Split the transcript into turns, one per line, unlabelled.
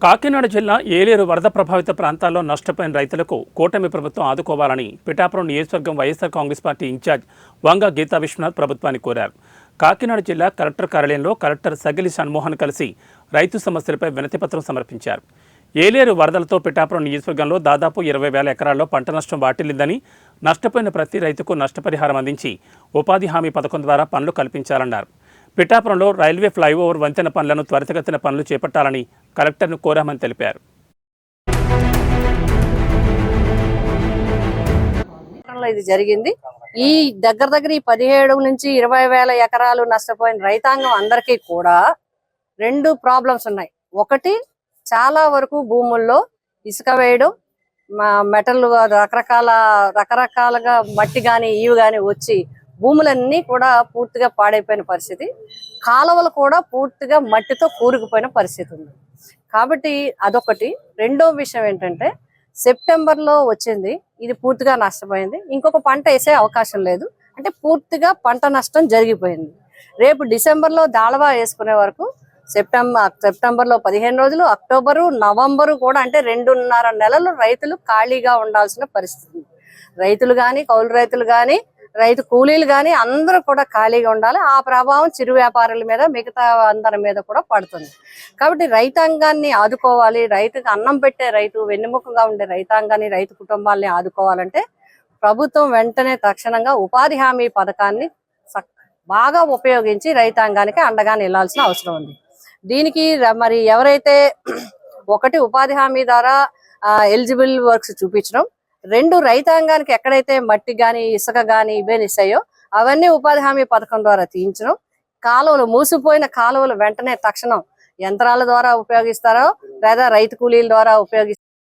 కాకినాడ జిల్లా ఏలేరు వరద ప్రభావిత ప్రాంతాల్లో నష్టపోయిన రైతులకు కూటమి ప్రభుత్వం ఆదుకోవాలని పిఠాపురం నియోజకవర్గం వైఎస్ఆర్ కాంగ్రెస్ పార్టీ ఇన్ఛార్జ్ వంగ గీతా విశ్వనాథ్ ప్రభుత్వాన్ని కోరారు. కాకినాడ జిల్లా కలెక్టర్ కార్యాలయంలో కలెక్టర్ సగిలి షణ్మోహన్ కలిసి రైతు సమస్యలపై వినతిపత్రం సమర్పించారు. ఏలేరు వరదలతో పిఠాపురం నియోజకవర్గంలో దాదాపు 20,000 ఎకరాల్లో పంట నష్టం వాటిల్లిందని, నష్టపోయిన ప్రతి రైతుకు నష్టపరిహారం అందించి ఉపాధి హామీ పథకం ద్వారా పనులు కల్పించాలన్నారు. పిఠాపురంలో రైల్వే ఫ్లైఓవర్ వంతెన పనులను త్వరితగతిన పనులు చేపట్టాలని కలెక్టర్ను కోరామని తెలిపారు.
ఇది జరిగింది. ఈ దగ్గర 17 నుంచి 20,000 ఎకరాలు నష్టపోయిన రైతాంగం అందరికీ కూడా 2 ప్రాబ్లమ్స్ ఉన్నాయి. ఒకటి, చాలా వరకు భూముల్లో ఇసుక వేయడం, మెటల్ రకరకాలుగా మట్టి కానీ ఇవి కానీ వచ్చి భూములన్నీ కూడా పూర్తిగా పాడైపోయిన పరిస్థితి. కాలువలు కూడా పూర్తిగా మట్టితో కూరుకుపోయిన పరిస్థితి ఉంది. కాబట్టి అదొకటి. రెండో విషయం ఏంటంటే, సెప్టెంబర్లో వచ్చింది, ఇది పూర్తిగా నష్టపోయింది. ఇంకొక పంట వేసే అవకాశం లేదు, అంటే పూర్తిగా పంట నష్టం జరిగిపోయింది. రేపు డిసెంబర్లో దాళవా వేసుకునే వరకు సెప్టెంబర్లో 15 రోజులు, అక్టోబరు, నవంబరు కూడా, అంటే 2.5 నెలలు రైతులు ఖాళీగా ఉండాల్సిన పరిస్థితి. రైతులు కానీ, కౌలు రైతులు కానీ, రైతు కూలీలు కానీ అందరూ కూడా ఖాళీగా ఉండాలి. ఆ ప్రభావం చిరు వ్యాపారుల మీద, మిగతా అందరి మీద కూడా పడుతుంది. కాబట్టి రైతాంగాన్ని ఆదుకోవాలి. రైతుకు అన్నం పెట్టే రైతు, వెన్నెముకగా ఉండే రైతాంగాన్ని, రైతు కుటుంబాలని ఆదుకోవాలంటే ప్రభుత్వం వెంటనే తక్షణంగా ఉపాధి హామీ పథకాన్ని బాగా ఉపయోగించి రైతాంగానికి అండగా నిలాల్సిన అవసరం ఉంది. దీనికి మరి ఎవరైతే ఒకటి ఉపాధి హామీ ద్వారా ఎలిజిబుల్ వర్క్స్ చూపించడం, 2 రైతాంగానికి ఎక్కడైతే మట్టి గాని ఇసుక గాని ఇవే నిస్తాయో అవన్నీ ఉపాధి హామీ పథకం ద్వారా తీయించడం, కాలువలు మూసిపోయిన కాలువలు వెంటనే తక్షణం యంత్రాల ద్వారా ఉపయోగిస్తారో లేదా రైతు కూలీల ద్వారా ఉపయోగిస్తారో